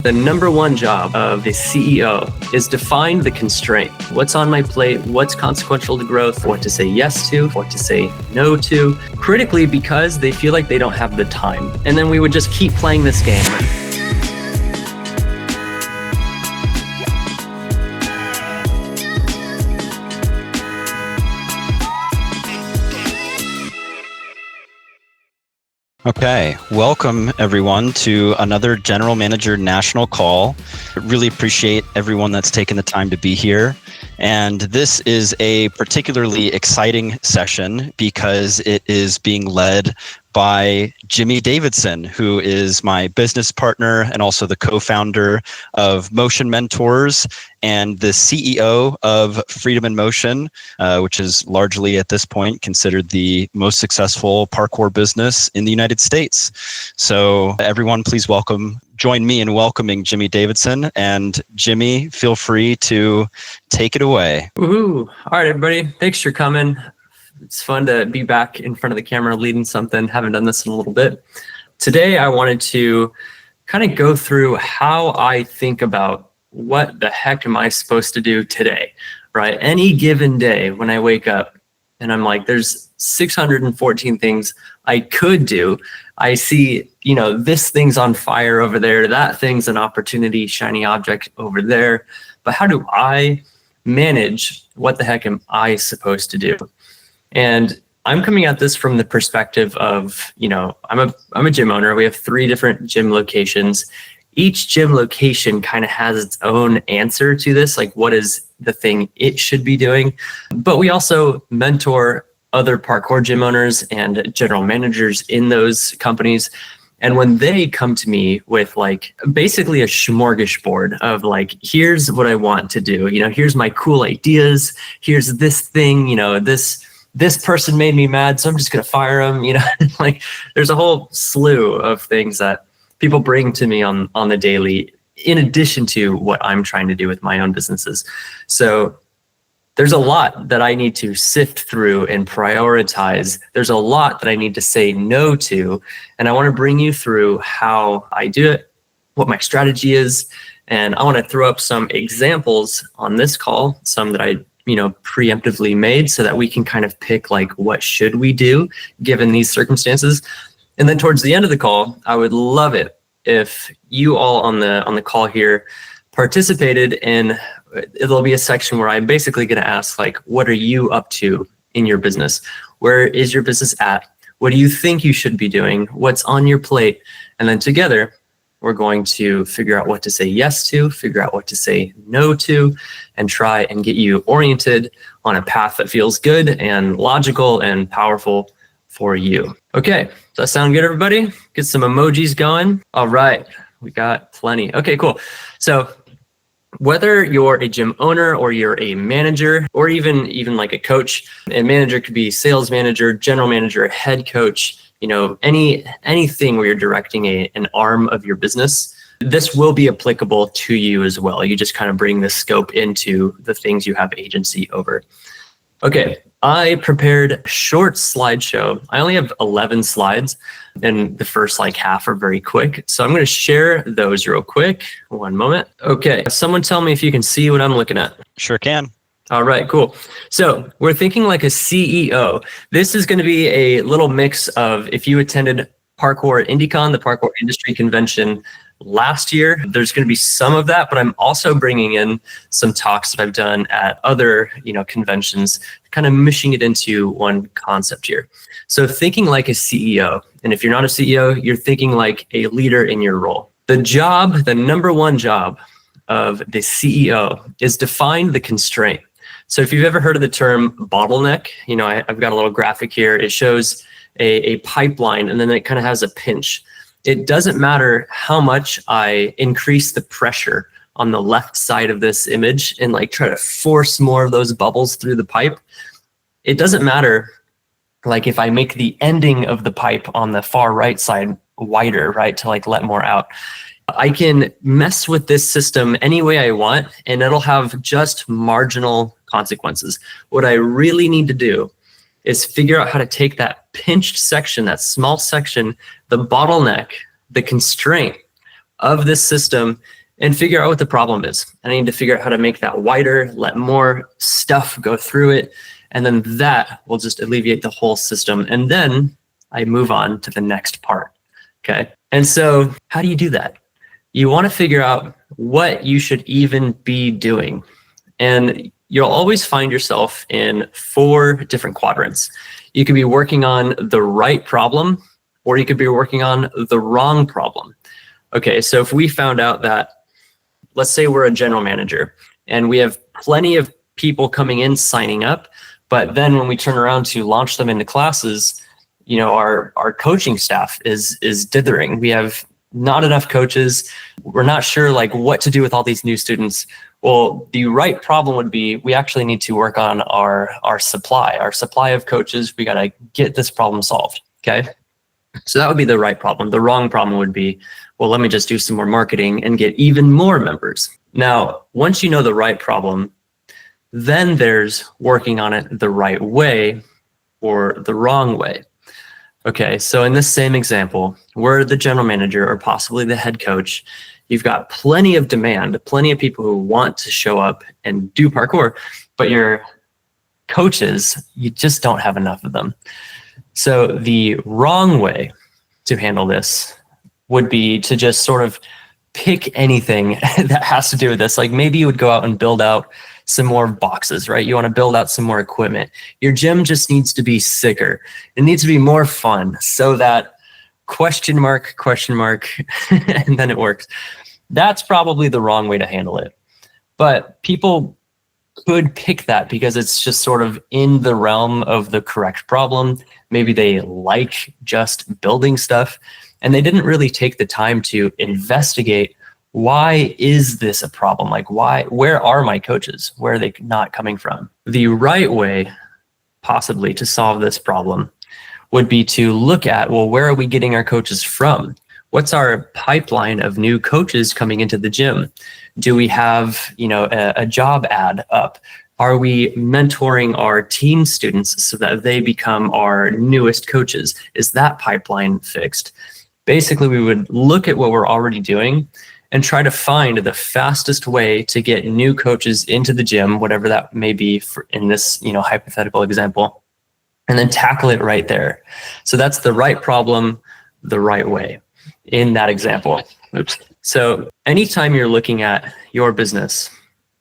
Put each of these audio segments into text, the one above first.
The number one job of the CEO is define the constraint. What's on my plate? What's consequential to growth? What to say yes to? What to say no to? Critically, because they feel like they don't have the time. And then we would just keep playing this game. Okay, welcome everyone to another General Manager National Call. Really appreciate everyone that's taken the time to be here. And this is a particularly exciting session because it is being led by Jimmy Davidson, who is my business partner and also the co-founder of Motion Mentors and the CEO of Freedom in Motion, which is largely at this point considered the most successful parkour business in the United States. So everyone, please join me in welcoming Jimmy Davidson. And Jimmy, feel free to take it away. Woohoo! All right, everybody. Thanks for coming. It's fun to be back in front of the camera leading something. Haven't done this in a little bit. Today, I wanted to kind of go through how I think about what the heck am I supposed to do today, right? Any given day when I wake up and I'm like, there's 614 things I could do. I see, this thing's on fire over there. That thing's an opportunity, shiny object over there. But how do I manage what the heck am I supposed to do? And I'm coming at this from the perspective of, I'm a gym owner. We have 3 different gym locations. Each gym location kind of has its own answer to this, like what is the thing it should be doing. But we also mentor other parkour gym owners and general managers in those companies. And when they come to me with basically a smorgasbord of here's what I want to do, here's my cool ideas, here's this thing, this person made me mad, so I'm just going to fire them. There's a whole slew of things that people bring to me on the daily, in addition to what I'm trying to do with my own businesses. So there's a lot that I need to sift through and prioritize. There's a lot that I need to say no to. And I want to bring you through how I do it, what my strategy is. And I want to throw up some examples on this call, some that I preemptively made so that we can kind of pick what should we do given these circumstances. And then towards the end of the call, I would love it if you all on the call here participated in, it'll be a section where I'm basically going to ask what are you up to in your business? Where is your business at? What do you think you should be doing? What's on your plate? And then together, we're going to figure out what to say yes to, figure out what to say no to, and try and get you oriented on a path that feels good and logical and powerful for you. Okay, does that sound good, everybody? Get some emojis going. All right, we got plenty. Okay, cool. So whether you're a gym owner or you're a manager or even like a coach, and manager could be sales manager, general manager, head coach, anything where you're directing an arm of your business, this will be applicable to you as well. You just kind of bring the scope into the things you have agency over. Okay, I prepared a short slideshow. I only have 11 slides, and the first half are very quick. So I'm going to share those real quick. One moment. Okay, someone tell me if you can see what I'm looking at. Sure can. All right, cool. So we're thinking like a CEO. This is going to be a little mix of, if you attended Parkour IndyCon, the Parkour Industry Convention last year, there's going to be some of that, but I'm also bringing in some talks that I've done at other, conventions, kind of mushing it into one concept here. So thinking like a CEO, and if you're not a CEO, you're thinking like a leader in your role. The number one job of the CEO is define the constraint. So if you've ever heard of the term bottleneck, I've got a little graphic here. It shows a pipeline, and then it kind of has a pinch. It doesn't matter how much I increase the pressure on the left side of this image and try to force more of those bubbles through the pipe. It doesn't matter if I make the ending of the pipe on the far right side wider, right, to let more out. I can mess with this system any way I want, and it'll have just marginal consequences. What I really need to do is figure out how to take that pinched section, that small section, the bottleneck, the constraint, of this system and figure out what the problem is. And I need to figure out how to make that wider, let more stuff go through it. And then that will just alleviate the whole system. And then I move on to the next part. Okay. And so how do you do that? You want to figure out what you should even be doing. And you'll always find yourself in 4 different quadrants. You could be working on the right problem, or you could be working on the wrong problem. Okay, so if we found out that, let's say we're a general manager and we have plenty of people coming in signing up, but then when we turn around to launch them into classes, our coaching staff is dithering. We have not enough coaches. We're not sure what to do with all these new students. Well, the right problem would be we actually need to work on our supply of coaches. We got to get this problem solved. Okay. So that would be the right problem. The wrong problem would be, well, let me just do some more marketing and get even more members. Now, once you know the right problem, then there's working on it the right way or the wrong way. Okay, so in this same example, we're the general manager or possibly the head coach. You've got plenty of demand, plenty of people who want to show up and do parkour, but your coaches, you just don't have enough of them. So the wrong way to handle this would be to just sort of pick anything that has to do with this. Like maybe you would go out and build out some more boxes, right? You want to build out some more equipment. Your gym just needs to be sicker. It needs to be more fun so that question mark, and then it works. That's probably the wrong way to handle it. But people could pick that because it's just sort of in the realm of the correct problem. Maybe they like just building stuff and they didn't really take the time to investigate, why is this a problem? Like where are my coaches? Where are they not coming from? The right way possibly to solve this problem would be to look at, well, where are we getting our coaches from? What's our pipeline of new coaches coming into the gym? Do we have, a job ad up? Are we mentoring our teen students so that they become our newest coaches? Is that pipeline fixed? Basically, we would look at what we're already doing and try to find the fastest way to get new coaches into the gym, whatever that may be in this, hypothetical example, and then tackle it right there. So that's the right problem, the right way in that example. Oops. So anytime you're looking at your business,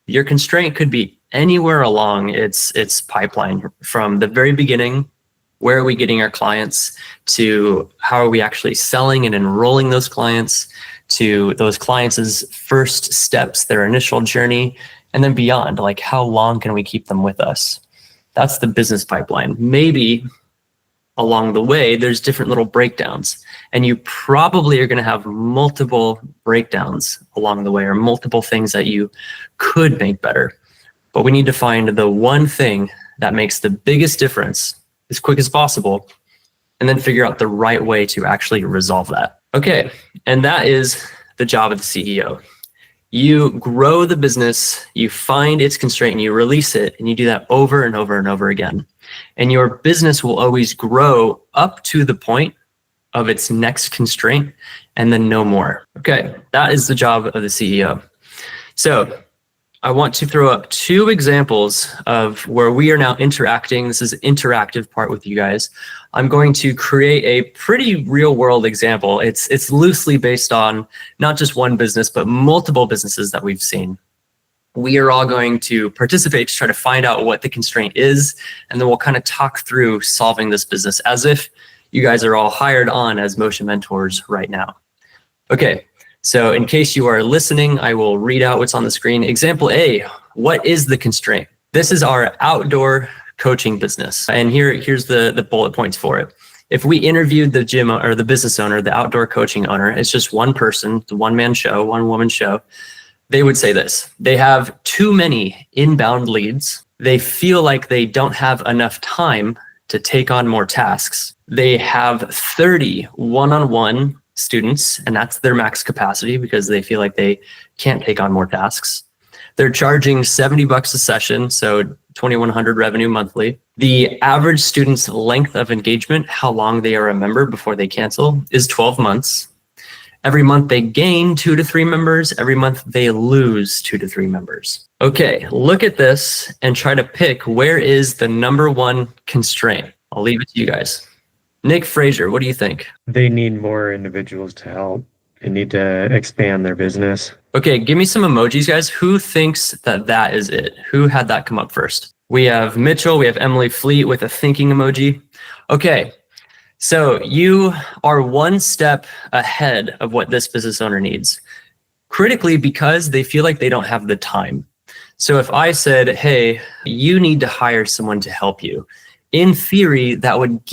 your constraint could be anywhere along its pipeline, from the very beginning. Where are we getting our clients, to how are we actually selling and enrolling those clients, to those clients' first steps, their initial journey, and then beyond, like how long can we keep them with us? That's the business pipeline. Maybe along the way, there's different little breakdowns, and you probably are going to have multiple breakdowns along the way, or multiple things that you could make better. But we need to find the one thing that makes the biggest difference as quick as possible, and then figure out the right way to actually resolve that. Okay, and that is the job of the CEO. You grow the business, you find its constraint, and you release it, and you do that over and over and over again. And your business will always grow up to the point of its next constraint, and then no more. Okay, that is the job of the CEO. So I want to throw up 2 examples of where we are now interacting. This is an interactive part with you guys. I'm going to create a pretty real world example. It's loosely based on not just one business, but multiple businesses that we've seen. We are all going to participate to try to find out what the constraint is, and then we'll kind of talk through solving this business as if you guys are all hired on as motion mentors right now. Okay. So in case you are listening, I will read out what's on the screen. Example A, what is the constraint? This is our outdoor coaching business. And here's the bullet points for it. If we interviewed the gym or the business owner, the outdoor coaching owner, it's just one person, the one-man show, one-woman show, they would say this: they have too many inbound leads. They feel like they don't have enough time to take on more tasks. They have 30 one-on-one students, and that's their max capacity because they feel like they can't take on more tasks. They're charging $70 a session, so $2,100 revenue monthly. The average student's length of engagement, how long they are a member before they cancel, is 12 months. Every month they gain 2 to 3 members. Every month they lose 2 to 3 members. Okay, look at this and try to pick where is the number one constraint. I'll leave it to you guys. Nick Frazier, what do you think? They need more individuals to help. They need to expand their business. Okay, give me some emojis, guys. Who thinks that that is it? Who had that come up first? We have Mitchell, we have Emily Fleet with a thinking emoji. Okay, so you are one step ahead of what this business owner needs. Critically, because they feel like they don't have the time. So if I said, hey, you need to hire someone to help you, in theory, that would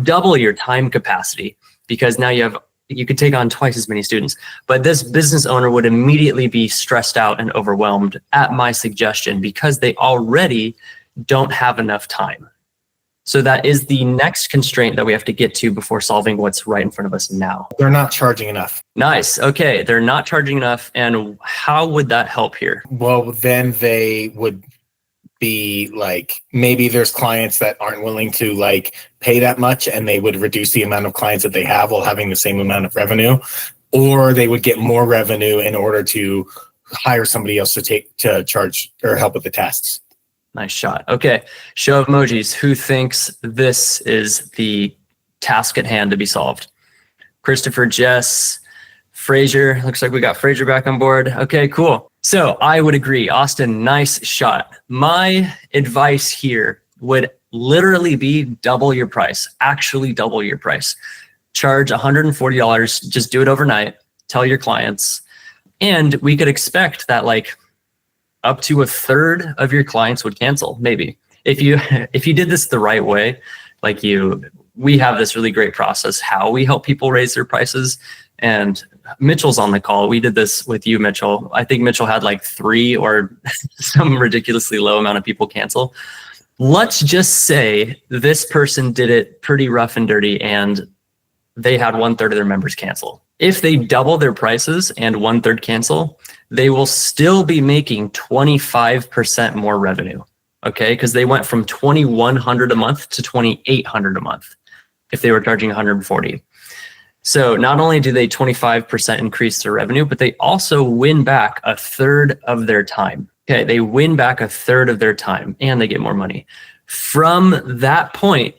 double your time capacity, because now you could take on twice as many students. But this business owner would immediately be stressed out and overwhelmed at my suggestion because they already don't have enough time. So that is the next constraint that we have to get to before solving what's right in front of us now. They're not charging enough. Nice. Okay. They're not charging enough. And how would that help here? Well, then they would be like, maybe there's clients that aren't willing to like pay that much, and they would reduce the amount of clients that they have while having the same amount of revenue, or they would get more revenue in order to hire somebody else to charge or help with the tasks. Nice shot. Okay. Show of emojis. Who thinks this is the task at hand to be solved? Christopher, Jess, Frazier. Looks like we got Frazier back on board. Okay, cool. So I would agree. Austin, nice shot. My advice here would literally be double your price. Actually double your price. Charge $140. Just do it overnight. Tell your clients. And we could expect that like up to a third of your clients would cancel, maybe. If you did this the right way, we have this really great process how we help people raise their prices. And Mitchell's on the call. We did this with you, Mitchell. I think Mitchell had like 3 or some ridiculously low amount of people cancel. Let's just say this person did it pretty rough and dirty and they had 1/3 of their members cancel. If they double their prices and 1/3 cancel, they will still be making 25% more revenue. Okay, because they went from $2,100 a month to $2,800 a month if they were charging $140. So not only do they 25% increase their revenue, but they also win back 1/3 of their time. Okay, they win back 1/3 of their time and they get more money. From that point,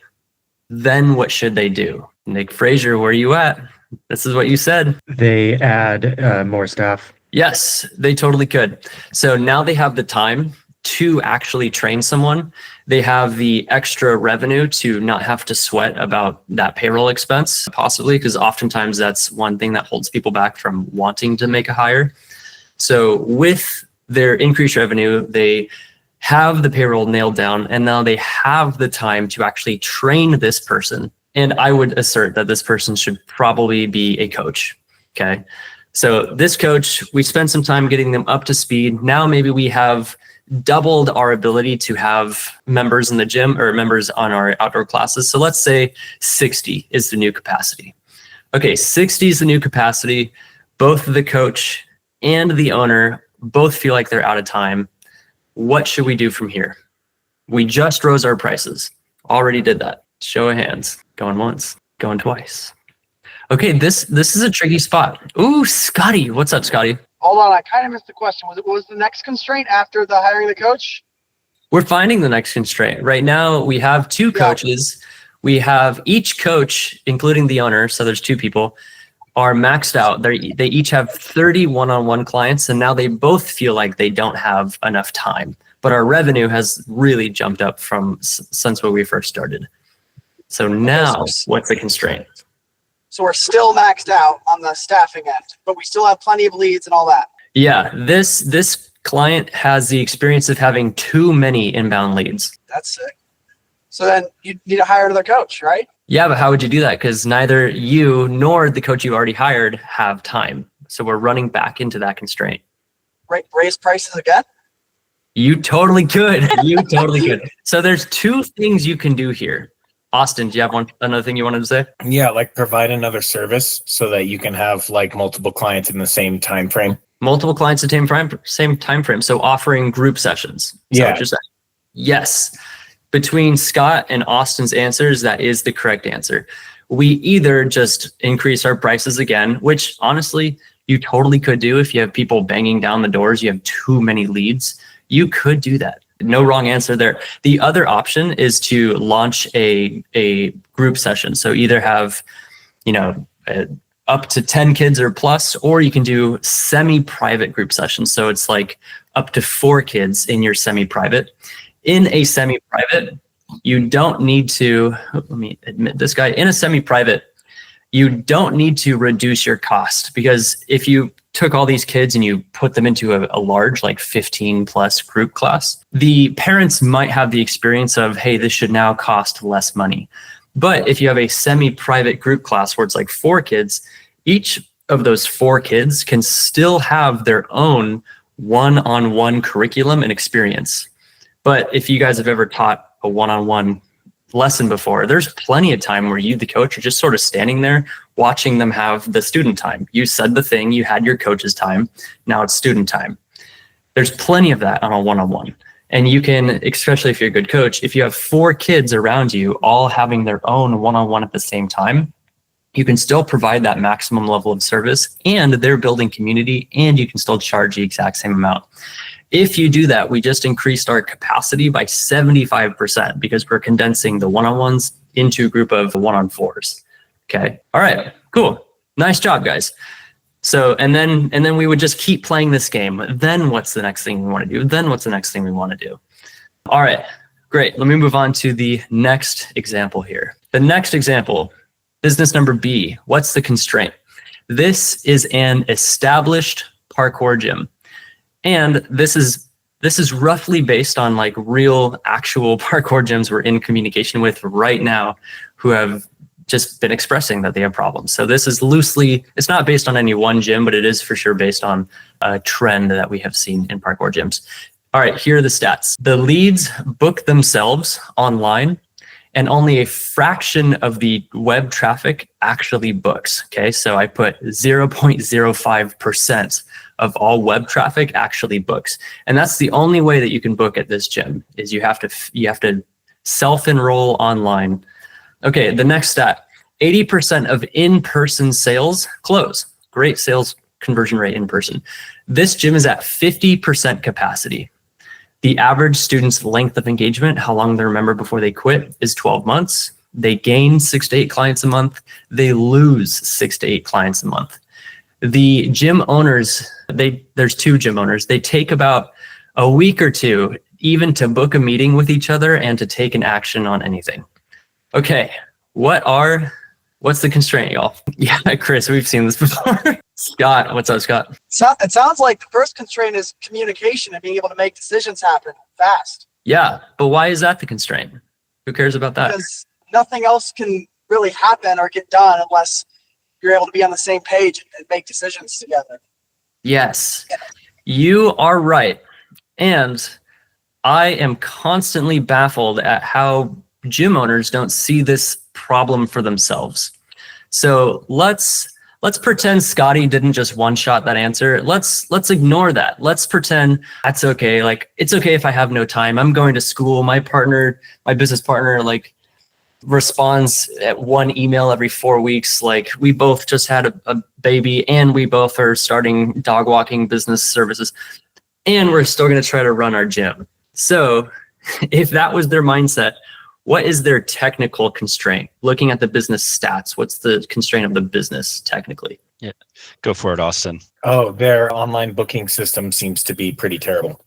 then what should they do? Nick Frazier, where are you at? This is what you said. They add more staff. Yes, they totally could. So now they have the time to actually train someone. They have the extra revenue to not have to sweat about that payroll expense, possibly, because oftentimes that's one thing that holds people back from wanting to make a hire. So with their increased revenue, they have the payroll nailed down, and now they have the time to actually train this person. And I would assert that this person should probably be a coach. Okay. So this coach, we spent some time getting them up to speed. Now maybe we have doubled our ability to have members in the gym or members on our outdoor classes. So let's say 60 is the new capacity. Okay, 60 is the new capacity. Both the coach and the owner both feel like they're out of time. What should we do from here? We just rose our prices. Already did that. Show of hands. Going once, going twice. Okay, this is a tricky spot. Ooh, Scotty. What's up, Scotty? Hold on, I kind of missed the question. Was the next constraint after the hiring the coach? We're finding the next constraint. Right now, we have 2 coaches. We have each coach, including the owner, so there's 2 people, are maxed out. They each have 30 one-on-one clients, and now they both feel like they don't have enough time. But our revenue has really jumped up since when we first started. So now, what's the constraint? So we're still maxed out on the staffing end, but we still have plenty of leads and all that. Yeah, this client has the experience of having too many inbound leads. That's sick. So then you need to hire another coach, right? Yeah, but how would you do that? Because neither you nor the coach you already hired have time. So we're running back into that constraint. Right, raise prices again? You totally could. You totally could. So there's 2 things you can do here. Austin, do you have another thing you wanted to say? Yeah, like provide another service so that you can have like multiple clients in the same time frame. Multiple clients at the same time frame. So offering group sessions. Yeah. Yes. Between Scott and Austin's answers, that is the correct answer. we either just increase our prices again, which honestly, you totally could do if you have people banging down the doors, you have too many leads, you could do that. No wrong answer there. The other option is to launch a group session. So either have, up to 10 kids or plus, or you can do semi-private group sessions. So it's like up to 4 kids in your semi-private. In a semi-private, you don't need to, let me admit this guy, in a semi-private, you don't need to reduce your cost, because if you took all these kids and you put them into a large, like 15 plus group class, the parents might have the experience of, hey, this should now cost less money. But if you have a semi-private group class where it's like 4 kids, each of those 4 kids can still have their own one-on-one curriculum and experience. But if you guys have ever taught a one-on-one lesson before, there's plenty of time where you, the coach, are just sort of standing there watching them have the student time. You said the thing, you had your coach's time, now it's student time. There's plenty of that on a one-on-one. And you can, especially if you're a good coach, if you have 4 kids around you all having their own one-on-one at the same time, you can still provide that maximum level of service, and they're building community, and you can still charge the exact same amount. If you do that, we just increased our capacity by 75% because we're condensing the one-on-ones into a group of one-on-4s. Okay. All right, cool. Nice job, guys. So, and then we would just keep playing this game. Then what's the next thing we want to do? Then what's the next thing we want to do? All right, great. Let me move on to the next example here. The next example, business number B. What's the constraint? This is an established parkour gym. And this is roughly based on like real actual parkour gyms we're in communication with right now who have just been expressing that they have problems. So this is loosely, it's not based on any one gym, but it is for sure based on a trend that we have seen in parkour gyms. All right, here are the stats. The leads book themselves online, and only a fraction of the web traffic actually books. Okay, so I put 0.05% of all web traffic actually books. And that's the only way that you can book at this gym, is you have to self-enroll online. Okay, the next stat, 80% of in-person sales close. Great sales conversion rate in person. This gym is at 50% capacity. The average student's length of engagement, how long they remember before they quit, is 12 months. They gain 6 to 8 clients a month. They lose 6 to 8 clients a month. The gym owners, there's 2 gym owners. They take about a week or 2 even to book a meeting with each other and to take an action on anything. Okay, what's the constraint, y'all? Yeah, Chris, we've seen this before. Scott, what's up, Scott? So it sounds like the first constraint is communication and being able to make decisions happen fast. Yeah, but why is that the constraint? Who cares about that? Because nothing else can really happen or get done unless you're able to be on the same page and make decisions together. Yes, you are right. And I am constantly baffled at how gym owners don't see this problem for themselves. So let's pretend Scotty didn't just one-shot that answer. Let's ignore that. Let's pretend that's okay. Like, it's okay if I have no time. I'm going to school. My business partner, like, responds at 1 email every 4 weeks. Like, we both just had a baby, and we both are starting dog walking business services, and we're still going to try to run our gym. So if that was their mindset, what is their technical constraint? Looking at the business stats, what's the constraint of the business technically? Yeah, go for it, Austin. Oh, their online booking system seems to be pretty terrible.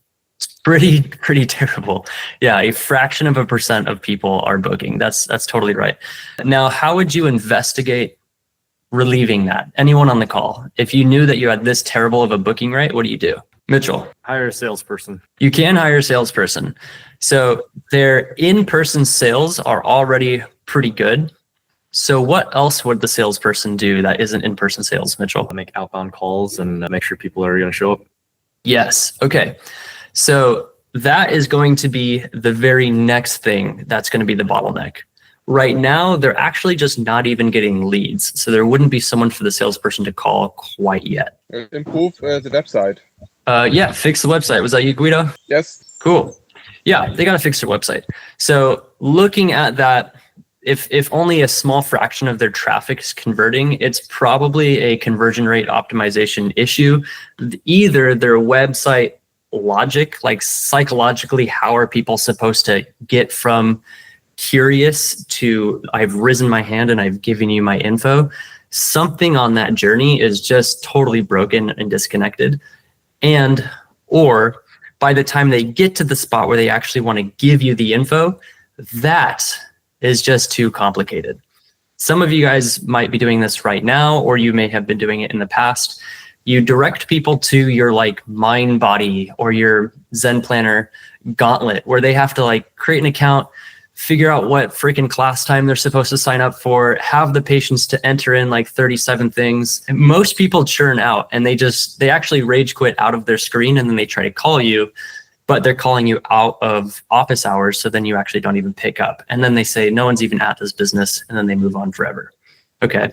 Pretty terrible. Yeah, a fraction of a percent of people are booking. That's totally right. Now, how would you investigate relieving that? Anyone on the call? If you knew that you had this terrible of a booking rate, what do you do? Mitchell. Hire a salesperson. You can hire a salesperson. So their in-person sales are already pretty good. So what else would the salesperson do that isn't in-person sales, Mitchell? Make outbound calls and make sure people are going to show up. Yes. Okay. So that is going to be the very next thing that's going to be the bottleneck. Right now, they're actually just not even getting leads. So there wouldn't be someone for the salesperson to call quite yet. Improve the website. Yeah, fix the website. Was that you, Guido? Yes. Cool. Yeah, they got to fix their website. So looking at that, if only a small fraction of their traffic is converting, it's probably a conversion rate optimization issue. Either their website logic, like psychologically, how are people supposed to get from curious to I've risen my hand and I've given you my info. Something on that journey is just totally broken and disconnected. And or by the time they get to the spot where they actually want to give you the info, that is just too complicated. Some of you guys might be doing this right now, or you may have been doing it in the past. You direct people to your like Mind Body or your Zen Planner gauntlet, where they have to like create an account, figure out what freaking class time they're supposed to sign up for, have the patience to enter in like 37 things. And most people churn out and they actually rage quit out of their screen, and then they try to call you, but they're calling you out of office hours. So then you actually don't even pick up. And then they say, no one's even at this business. And then they move on forever. Okay.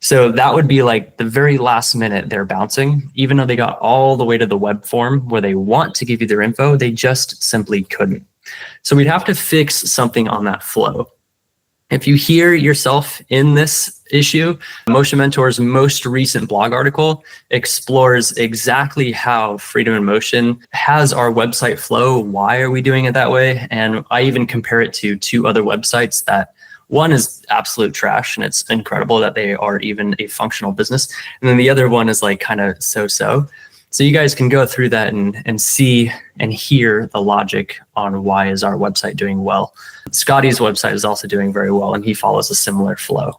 So that would be like the very last minute they're bouncing, even though they got all the way to the web form where they want to give you their info, they just simply couldn't. So we'd have to fix something on that flow. If you hear yourself in this issue, Motion Mentor's most recent blog article explores exactly how Freedom in Motion has our website flow. Why are we doing it that way? And I even compare it to two other websites that one is absolute trash, and it's incredible that they are even a functional business. And then the other one is like kind of so-so. So you guys can go through that and see and hear the logic on why is our website doing well. Scotty's website is also doing very well, and he follows a similar flow.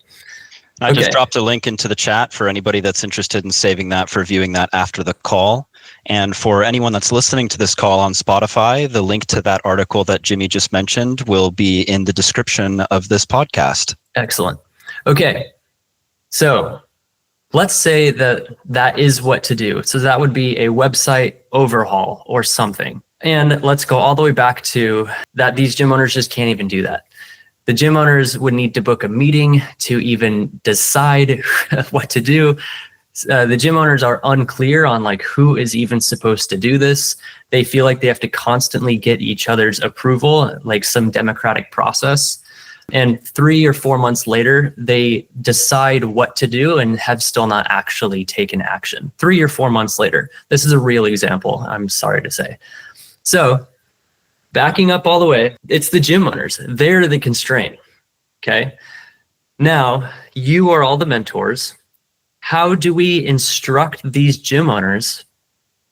I just dropped a link into the chat for anybody that's interested in saving that for viewing that after the call. And for anyone that's listening to this call on Spotify, the link to that article that Jimmy just mentioned will be in the description of this podcast. Excellent. Okay. So let's say that is what to do. So that would be a website overhaul or something. And let's go all the way back to that these gym owners just can't even do that. The gym owners would need to book a meeting to even decide what to do. The gym owners are unclear on like who is even supposed to do this. They feel like they have to constantly get each other's approval, like some democratic process. And 3 or 4 months later, they decide what to do and have still not actually taken action. 3 or 4 months later. This is a real example, I'm sorry to say. So backing up all the way, it's the gym owners. They're the constraint, okay? Now, you are all the mentors. How do we instruct these gym owners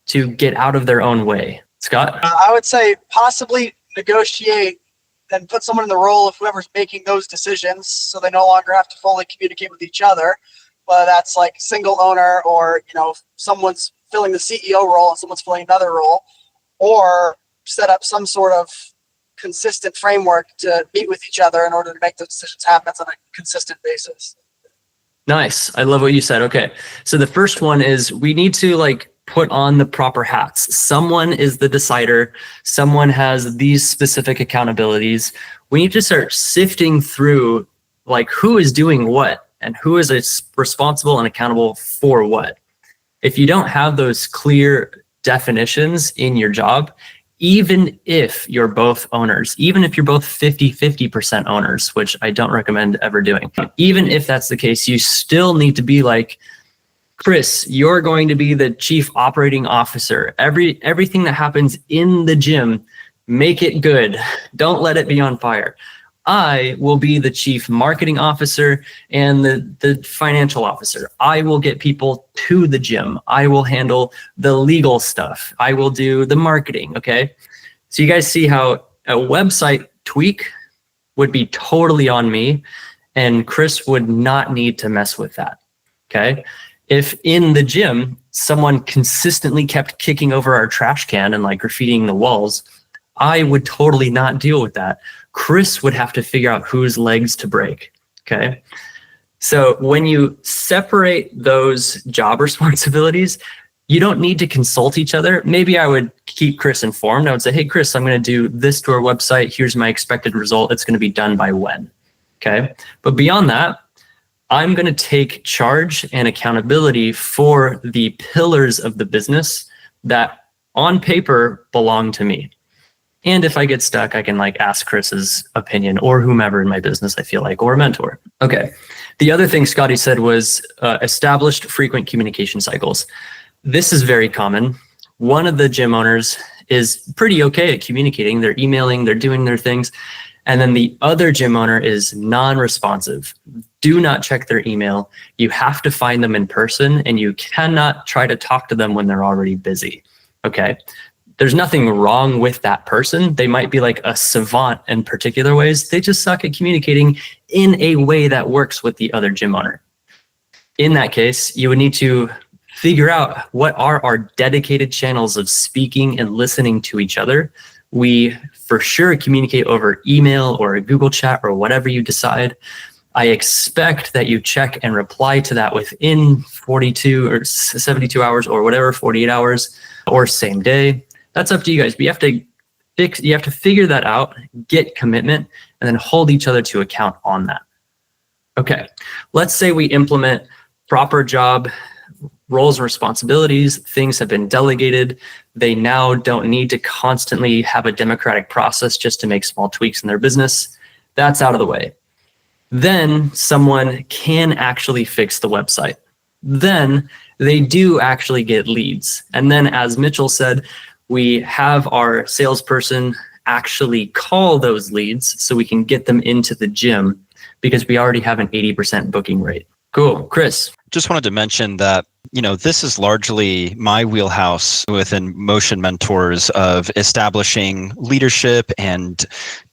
to get out of their own way? Scott? I would say possibly negotiate and put someone in the role of whoever's making those decisions so they no longer have to fully communicate with each other. Whether that's like single owner or, someone's filling the CEO role and someone's filling another role, or set up some sort of consistent framework to meet with each other in order to make those decisions happen on a consistent basis. Nice. I love what you said. Okay. So the first one is we need to put on the proper hats. Someone is the decider. Someone has these specific accountabilities. We need to start sifting through who is doing what and who is responsible and accountable for what. If you don't have those clear definitions in your job, even if you're both owners, even if you're both 50% owners, which I don't recommend ever doing, even if that's the case, you still need to be like, Chris, you're going to be the chief operating officer. Everything that happens in the gym, make it good. Don't let it be on fire. I will be the chief marketing officer and the financial officer. I will get people to the gym. I will handle the legal stuff. I will do the marketing. Okay. So you guys see how a website tweak would be totally on me, and Chris would not need to mess with that. Okay. If in the gym, someone consistently kept kicking over our trash can and graffitiing the walls, I would totally not deal with that. Chris would have to figure out whose legs to break, okay? So when you separate those job responsibilities, you don't need to consult each other. Maybe I would keep Chris informed. I would say, hey, Chris, I'm going to do this to our website. Here's my expected result. It's going to be done by when, okay? But beyond that, I'm going to take charge and accountability for the pillars of the business that on paper belong to me. And if I get stuck, I can like ask Chris's opinion or whomever in my business I feel like, or a mentor. Okay. The other thing Scotty said was established frequent communication cycles. This is very common. One of the gym owners is pretty okay at communicating. They're emailing, they're doing their things. And then the other gym owner is non-responsive. Do not check their email. You have to find them in person, and you cannot try to talk to them when they're already busy. Okay. There's nothing wrong with that person. They might be like a savant in particular ways. They just suck at communicating in a way that works with the other gym owner. In that case, you would need to figure out what are our dedicated channels of speaking and listening to each other. We for sure communicate over email or a Google chat or whatever you decide. I expect that you check and reply to that within 42 or 72 hours or whatever, 48 hours or same day. That's up to you guys. But you have to figure that out, get commitment, and then hold each other to account on that. Okay, let's say we implement proper job roles and responsibilities. Things have been delegated. They now don't need to constantly have a democratic process just to make small tweaks in their business. That's out of the way. Then someone can actually fix the website. Then they do actually get leads. And then, as Mitchell said, we have our salesperson actually call those leads so we can get them into the gym because we already have an 80% booking rate. Cool. Chris. Just wanted to mention that, this is largely my wheelhouse within Motion Mentors of establishing leadership and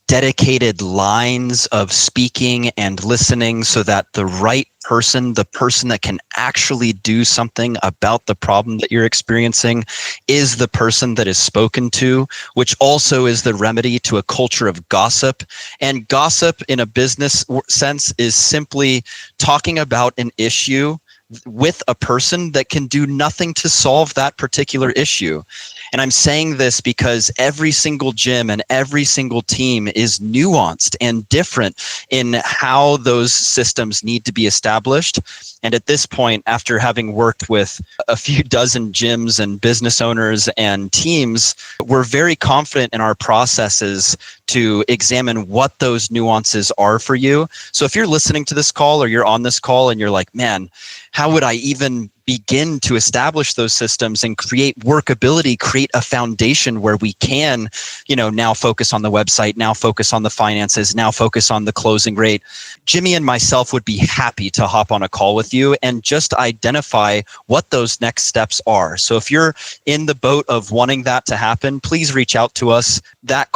dedicated lines of speaking and listening so that the right person, the person that can actually do something about the problem that you're experiencing, is the person that is spoken to, which also is the remedy to a culture of gossip. And gossip in a business sense is simply talking about an issue with a person that can do nothing to solve that particular issue. And I'm saying this because every single gym and every single team is nuanced and different in how those systems need to be established. And at this point, after having worked with a few dozen gyms and business owners and teams, we're very confident in our processes to examine what those nuances are for you. So if you're listening to this call or you're on this call and you're like, man, how would I even begin to establish those systems and create workability, create a foundation where we can, now focus on the website, now focus on the finances, now focus on the closing rate. Jimmy and myself would be happy to hop on a call with you and just identify what those next steps are. So if you're in the boat of wanting that to happen, please reach out to us. That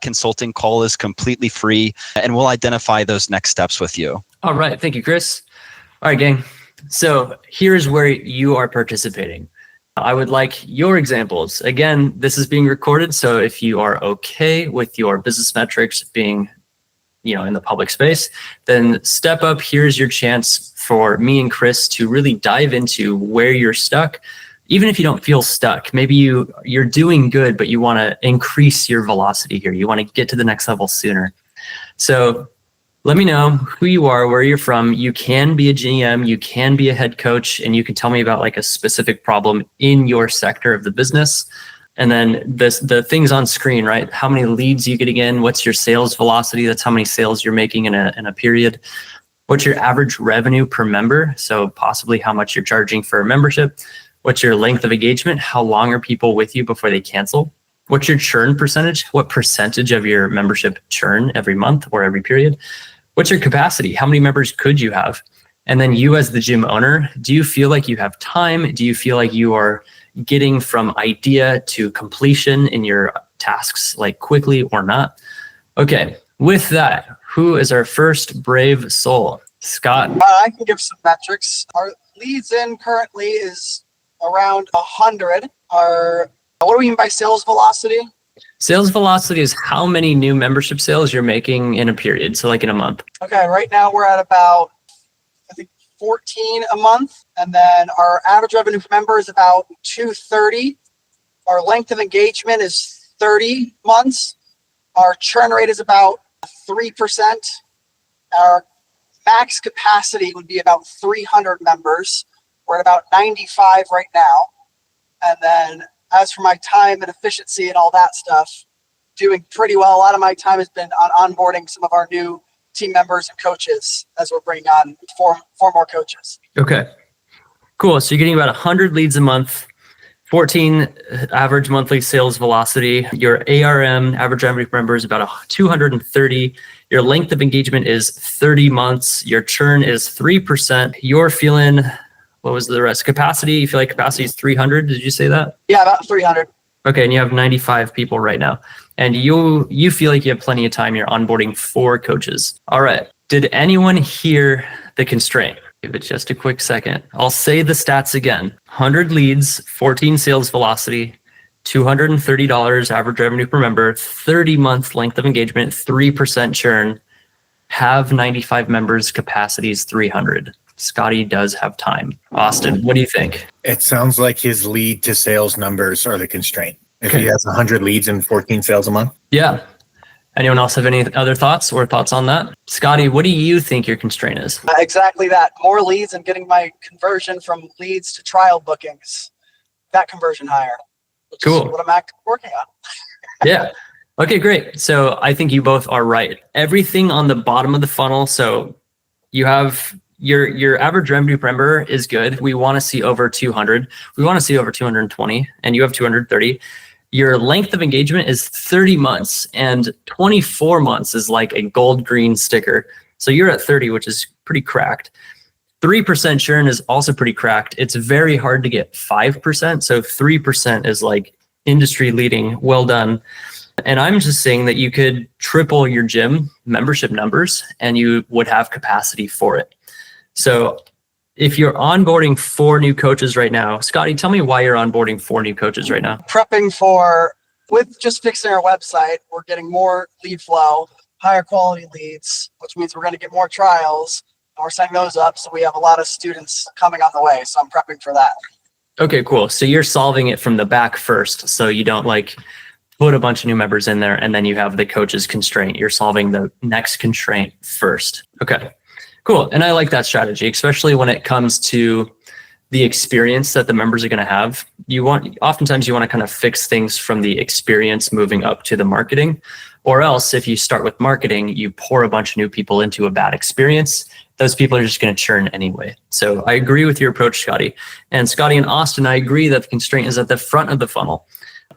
consulting call is completely free, and we'll identify those next steps with you. All right. Thank you, Chris. All right, gang. So here's where you are participating. I would like your examples. Again, this is being recorded, so if you are okay with your business metrics being, in the public space, then step up. Here's your chance for me and Chris to really dive into where you're stuck. Even if you don't feel stuck, maybe you're doing good, but you want to increase your velocity here. You want to get to the next level sooner. So let me know who you are, where you're from. You can be a GM, you can be a head coach, and you can tell me about like a specific problem in your sector of the business. And then the things on screen, right? How many leads you getting in? What's your sales velocity? That's how many sales you're making in a period. What's your average revenue per member? So possibly how much you're charging for a membership. What's your length of engagement? How long are people with you before they cancel? What's your churn percentage? What percentage of your membership churn every month or every period? What's your capacity? How many members could you have? And then you as the gym owner, do you feel like you have time? Do you feel like you are getting from idea to completion in your tasks, like quickly or not? Okay, with that, who is our first brave soul? Scott. I can give some metrics. Our leads in currently is around 100. What do we mean by sales velocity? Sales velocity is how many new membership sales you're making in a period, so like in a month. Okay, right now we're at about, I think, 14 a month. And then our average revenue per member is about 230. Our length of engagement is 30 months. Our churn rate is about 3%. Our max capacity would be about 300 members. We're at about 95 right now. And then as for my time and efficiency and all that stuff, doing pretty well. A lot of my time has been on onboarding some of our new team members and coaches as we're bringing on four more coaches. Okay, cool. So you're getting about 100 leads a month, 14 average monthly sales velocity. Your ARM, average revenue per member, is about 230. Your length of engagement is 30 months. Your churn is 3%. You're feeling, what was the rest? Capacity, you feel like capacity is 300. Did you say that? Yeah, about 300. Okay, and you have 95 people right now. And you feel like you have plenty of time. You're onboarding 4 coaches. All right. Did anyone hear the constraint? Give it just a quick second. I'll say the stats again. 100 leads, 14 sales velocity, $230 average revenue per member, 30-month length of engagement, 3% churn, have 95 members, capacity is 300. Scotty does have time. Austin, what do you think? It sounds like his lead to sales numbers are the constraint. If he Okay. has 100 leads and 14 sales a month. Yeah. Anyone else have any other thoughts on that? Scotty, what do you think your constraint is? Exactly that. More leads and getting my conversion from leads to trial bookings. That conversion higher. Which Cool. is what I'm working on. Yeah. Okay, great. So I think you both are right. Everything on the bottom of the funnel. So you have your average revenue per member is good. We want to see over 200. We want to see over 220, and you have 230. Your length of engagement is 30 months, and 24 months is like a gold green sticker. So you're at 30, which is pretty cracked. 3% churn is also pretty cracked. It's very hard to get 5%. So 3% is like industry leading. Well done. And I'm just saying that you could triple your gym membership numbers and you would have capacity for it. So if you're onboarding 4 new coaches right now, Scotty, tell me why you're onboarding 4 new coaches right now. Prepping with just fixing our website, we're getting more lead flow, higher quality leads, which means we're going to get more trials. And we're setting those up. So we have a lot of students coming on the way. So I'm prepping for that. Okay, cool. So you're solving it from the back first. So you don't like put a bunch of new members in there and then you have the coach's constraint. You're solving the next constraint first. Okay, cool. And I like that strategy, especially when it comes to the experience that the members are going to have. Oftentimes you want to kind of fix things from the experience moving up to the marketing, or else if you start with marketing, you pour a bunch of new people into a bad experience. Those people are just going to churn anyway. So I agree with your approach, Scotty. And Scotty and Austin, I agree that the constraint is at the front of the funnel.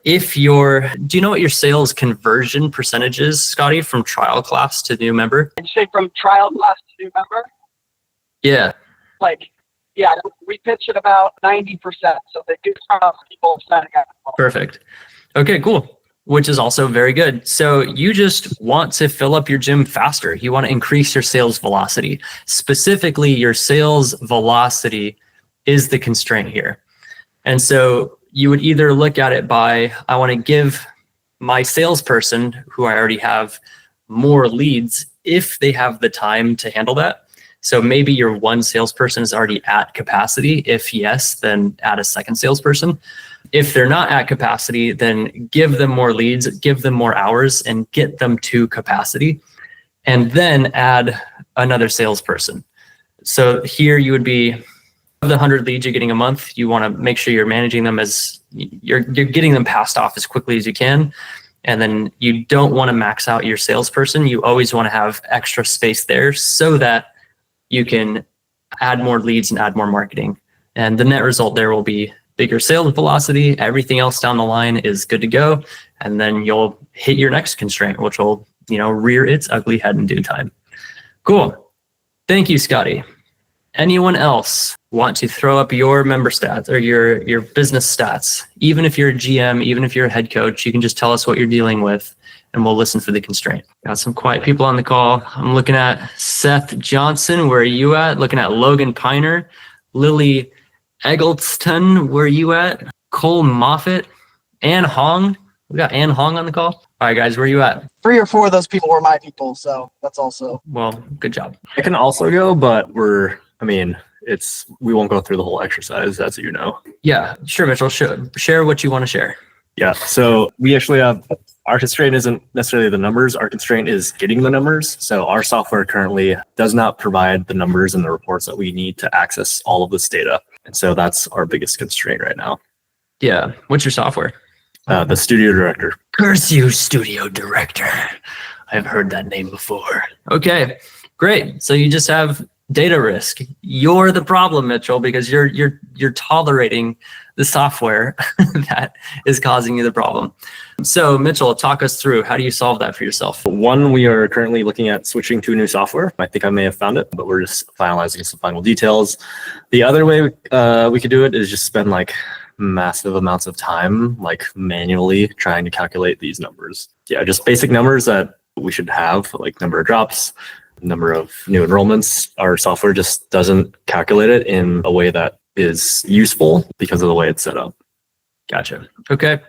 Do you know what your sales conversion percentage is, Scotty, from trial class to new member? And say from trial class to new member, Yeah. we pitch at about 90%. So they do trial people signing up. Perfect. Okay, cool. Which is also very good. So you just want to fill up your gym faster. You want to increase your sales velocity. Specifically, your sales velocity is the constraint here. And so you would either look at it by, I want to give my salesperson, who I already have, more leads if they have the time to handle that. So maybe your one salesperson is already at capacity. If yes, then add a second salesperson. If they're not at capacity, then give them more leads, give them more hours, and get them to capacity. And then add another salesperson. So here you would be, of the 100 leads you're getting a month, you want to make sure you're managing them as you're getting them passed off as quickly as you can. And then you don't want to max out your salesperson. You always want to have extra space there so that you can add more leads and add more marketing. And the net result there will be bigger sales velocity. Everything else down the line is good to go. And then you'll hit your next constraint, which will, rear its ugly head in due time. Cool. Thank you, Scotty. Anyone else want to throw up your member stats or your business stats? Even if you're a GM, even if you're a head coach, you can just tell us what you're dealing with and we'll listen for the constraint. Got some quiet people on the call. I'm looking at Seth Johnson. Where are you at? Looking at Logan Piner, Lily Eggleston. Where are you at? Cole Moffitt, Ann Hong. We got Ann Hong on the call. All right, guys, where are you at? 3 or 4 of those people were my people. So that's also. Well, good job. I can also go, but we won't go through the whole exercise, as you know. Yeah, sure, Mitchell. Share what you want to share. Yeah, so we actually have, our constraint isn't necessarily the numbers, our constraint is getting the numbers. So our software currently does not provide the numbers and the reports that we need to access all of this data. And so that's our biggest constraint right now. Yeah. What's your software? The Studio Director. Curse you, studio director. I've heard that name before. Okay, great. So you just have data risk. You're the problem, Mitchell, because you're tolerating the software that is causing you the problem. So Mitchell, talk us through, how do you solve that for yourself? One, we are currently looking at switching to a new software. I think I may have found it, but we're just finalizing some final details. The other way we could do it is just spend like massive amounts of time, like manually trying to calculate these numbers. Yeah, just basic numbers that we should have, like number of drops, number of new enrollments. Our software just doesn't calculate it in a way that is useful because of the way it's set up. Gotcha. Okay.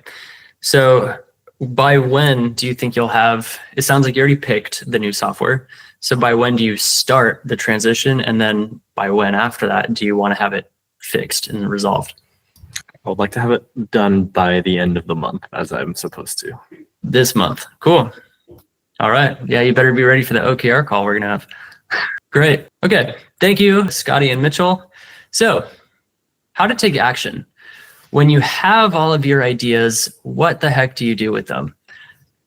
So by when do you think you'll have, it sounds like you already picked the new software. So by when do you start the transition? And then by when after that do you want to have it fixed and resolved? I would like to have it done by the end of the month, as I'm supposed to. This month. Cool. All right. Yeah, you better be ready for the OKR call we're going to have. Great. Okay. Thank you, Scotty and Mitchell. So how to take action. When you have all of your ideas, what the heck do you do with them?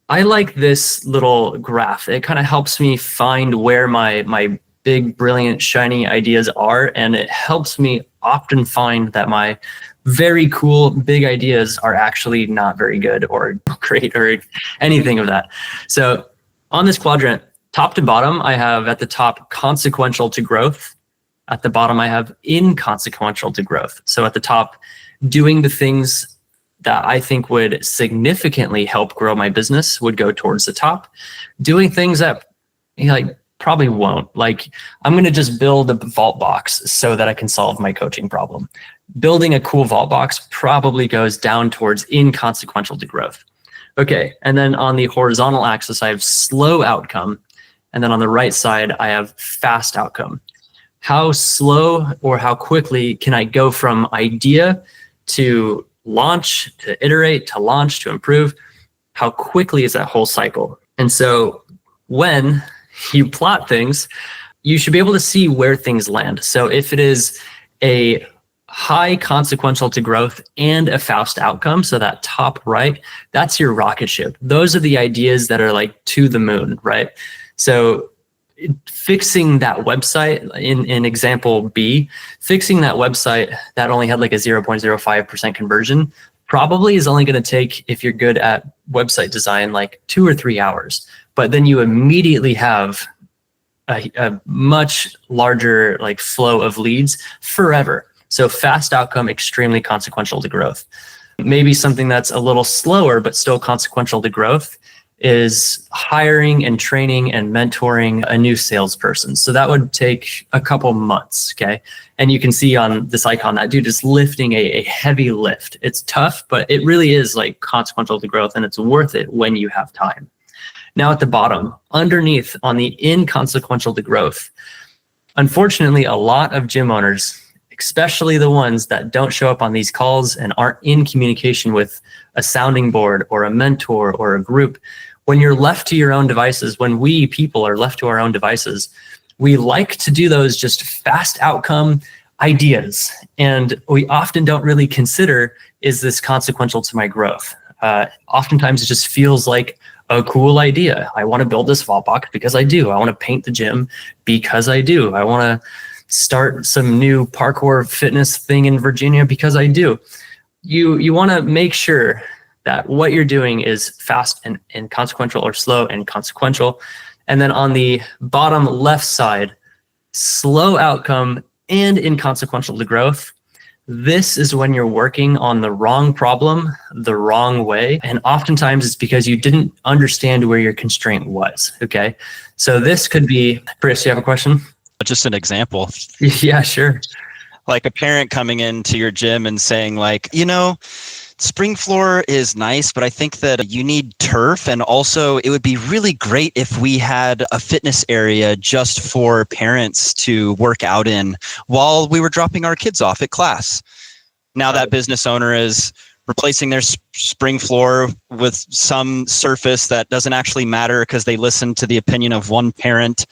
I like this little graph. It kind of helps me find where my big, brilliant, shiny ideas are. And it helps me often find that my very cool, big ideas are actually not very good or great or anything of that. So on this quadrant, top to bottom, I have at the top consequential to growth. At the bottom, I have inconsequential to growth. So at the top, doing the things that I think would significantly help grow my business would go towards the top. Doing things that probably won't. Like, I'm going to just build a vault box so that I can solve my coaching problem. Building a cool vault box probably goes down towards inconsequential to growth. Okay, and then on the horizontal axis, I have slow outcome. And then on the right side, I have fast outcome. How slow or how quickly can I go from idea to launch, to iterate, to launch, to improve? How quickly is that whole cycle? And so when you plot things, you should be able to see where things land. So if it is a high consequential to growth and a fast outcome, so that top right, that's your rocket ship. Those are the ideas that are like to the moon, right? So fixing that website in example B, fixing that website that only had like a 0.05% conversion probably is only going to take, if you're good at website design, like 2 or 3 hours. But then you immediately have a much larger like flow of leads forever. So fast outcome, extremely consequential to growth. Maybe something that's a little slower, but still consequential to growth is hiring and training and mentoring a new salesperson. So that would take a couple months, okay? And you can see on this icon, that dude is lifting a heavy lift. It's tough, but it really is like consequential to growth, and it's worth it when you have time. Now at the bottom, underneath on the inconsequential to growth, unfortunately, a lot of gym owners, especially the ones that don't show up on these calls and aren't in communication with a sounding board or a mentor or a group, when you're left to your own devices, when we people are left to our own devices, we like to do those just fast outcome ideas. And we often don't really consider, is this consequential to my growth? Oftentimes it just feels like a cool idea. I want to build this vault box because I do. I want to paint the gym because I do. I want to start some new parkour fitness thing in Virginia because I do. You want to make sure that what you're doing is fast and consequential, or slow and consequential. And then on the bottom left side, slow outcome and inconsequential to growth. This is when you're working on the wrong problem the wrong way. And oftentimes it's because you didn't understand where your constraint was. Okay. So this could be, Chris, you have a question? Just an example. Yeah, sure. Like a parent coming into your gym and saying like, spring floor is nice, but I think that you need turf. And also it would be really great if we had a fitness area just for parents to work out in while we were dropping our kids off at class. Now that business owner is replacing their spring floor with some surface that doesn't actually matter because they listened to the opinion of one parent,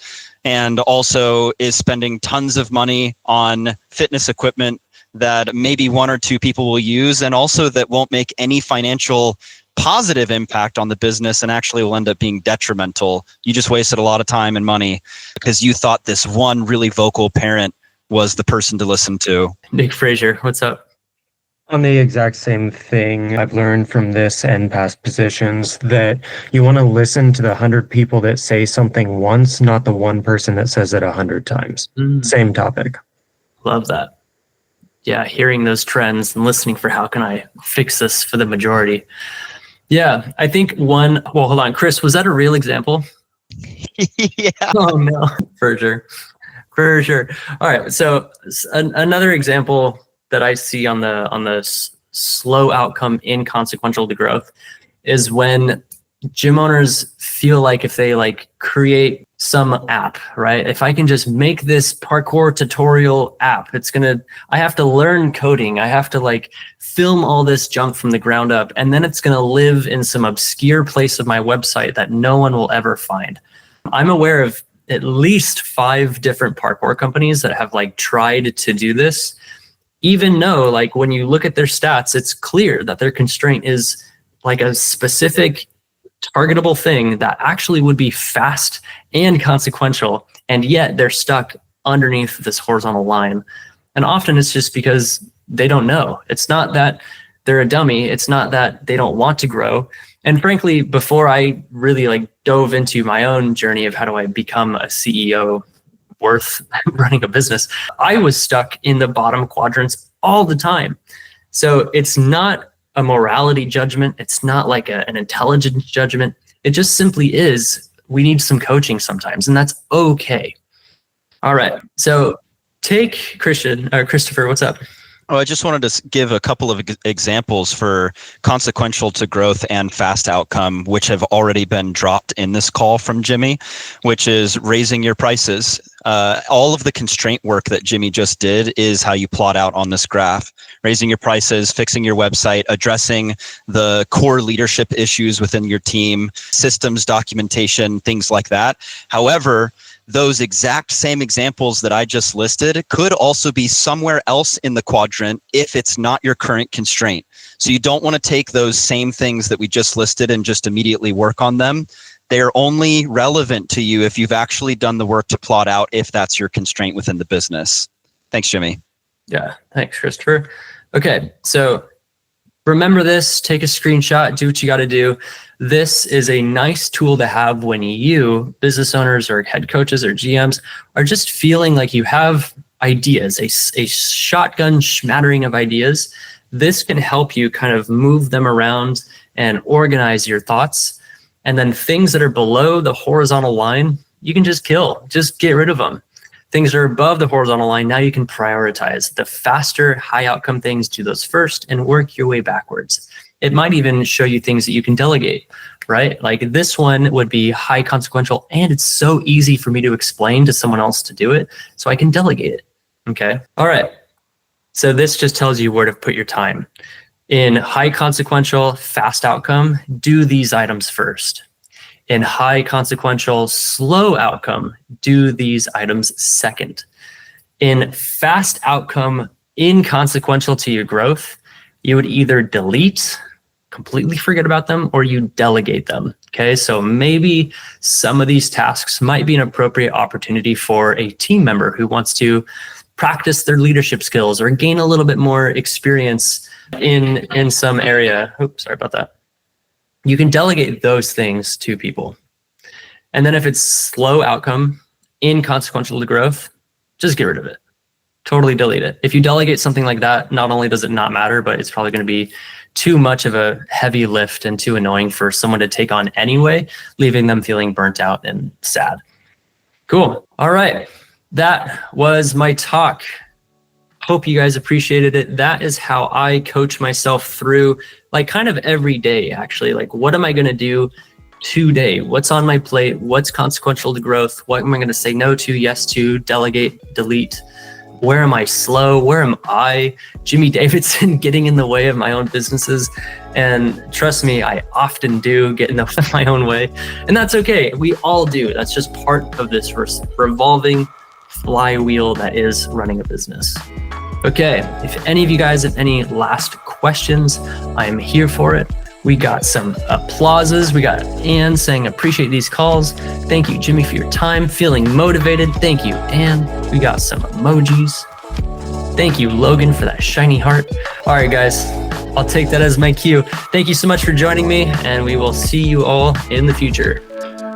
and also is spending tons of money on fitness equipment that maybe 1 or 2 people will use, and also that won't make any financial positive impact on the business and actually will end up being detrimental. You just wasted a lot of time and money because you thought this one really vocal parent was the person to listen to. Nick Frazier, what's up? On the exact same thing, I've learned from this and past positions that you want to listen to the 100 people that say something once, not the one person that says it 100 times. Same topic. Love that. Yeah, hearing those trends and listening for how can I fix this for the majority. Yeah, I think well, hold on. Chris, was that a real example? Yeah. Oh, no. For sure. For sure. All right. So another example that I see on the slow outcome inconsequential to growth is when gym owners feel like if they like create some app, right? If I can just make this parkour tutorial app, I have to learn coding. I have to like film all this junk from the ground up, and then it's going to live in some obscure place of my website that no one will ever find. I'm aware of at least 5 different parkour companies that have like tried to do this, even though like when you look at their stats, it's clear that their constraint is like a specific targetable thing that actually would be fast and consequential, and yet they're stuck underneath this horizontal line. And often it's just because they don't know. It's not that they're a dummy. It's not that they don't want to grow. And frankly, before I really like dove into my own journey of how do I become a CEO worth running a business, I was stuck in the bottom quadrants all the time. So it's not a morality judgment. It's not like an intelligence judgment. It just simply is. We need some coaching sometimes, and that's okay. All right. So take Christopher, what's up? Oh, I just wanted to give a couple of examples for consequential to growth and fast outcome, which have already been dropped in this call from Jimmy, which is raising your prices. All of the constraint work that Jimmy just did is how you plot out on this graph. Raising your prices, fixing your website, addressing the core leadership issues within your team, systems, documentation, things like that. However, those exact same examples that I just listed could also be somewhere else in the quadrant if it's not your current constraint. So you don't want to take those same things that we just listed and just immediately work on them. They're only relevant to you if you've actually done the work to plot out if that's your constraint within the business. Thanks, Jimmy. Yeah, thanks, Christopher. Okay, so remember this, take a screenshot, do what you got to do. This is a nice tool to have when you, business owners or head coaches or GMs, are just feeling like you have ideas, a shotgun smattering of ideas. This can help you kind of move them around and organize your thoughts. And then things that are below the horizontal line, you can just kill, just get rid of them. Things that are above the horizontal line, now you can prioritize. The faster, high outcome things, do those first and work your way backwards. It might even show you things that you can delegate, right? Like this one would be high consequential, and it's so easy for me to explain to someone else to do it, so I can delegate it, okay? All right, so this just tells you where to put your time. In high consequential, fast outcome, do these items first. In high consequential, slow outcome, do these items second. In fast outcome, inconsequential to your growth, you would either delete, completely forget about them, or you delegate them. Okay, so maybe some of these tasks might be an appropriate opportunity for a team member who wants to practice their leadership skills or gain a little bit more experience in some area. Oops, sorry about that. You can delegate those things to people. And then if it's slow outcome, inconsequential to growth, just get rid of it. Totally delete it. If you delegate something like that, not only does it not matter, but it's probably going to be too much of a heavy lift and too annoying for someone to take on anyway, leaving them feeling burnt out and sad. Cool. All right. That was my talk. Hope you guys appreciated it. That is how I coach myself through like kind of every day, actually. Like, what am I going to do today? What's on my plate? What's consequential to growth? What am I going to say no to, yes to, delegate, delete? Where am I slow? Where am I, Jimmy Davidson, getting in the way of my own businesses? And trust me, I often do get in my own way. And that's okay. We all do. That's just part of this revolving flywheel that is running a business. Okay, if any of you guys have any last questions, I am here for it. We got some applauses. We got Anne saying, appreciate these calls. Thank you, Jimmy, for your time. Feeling motivated. Thank you, Anne. We got some emojis. Thank you, Logan, for that shiny heart. All right, guys, I'll take that as my cue. Thank you so much for joining me, and we will see you all in the future.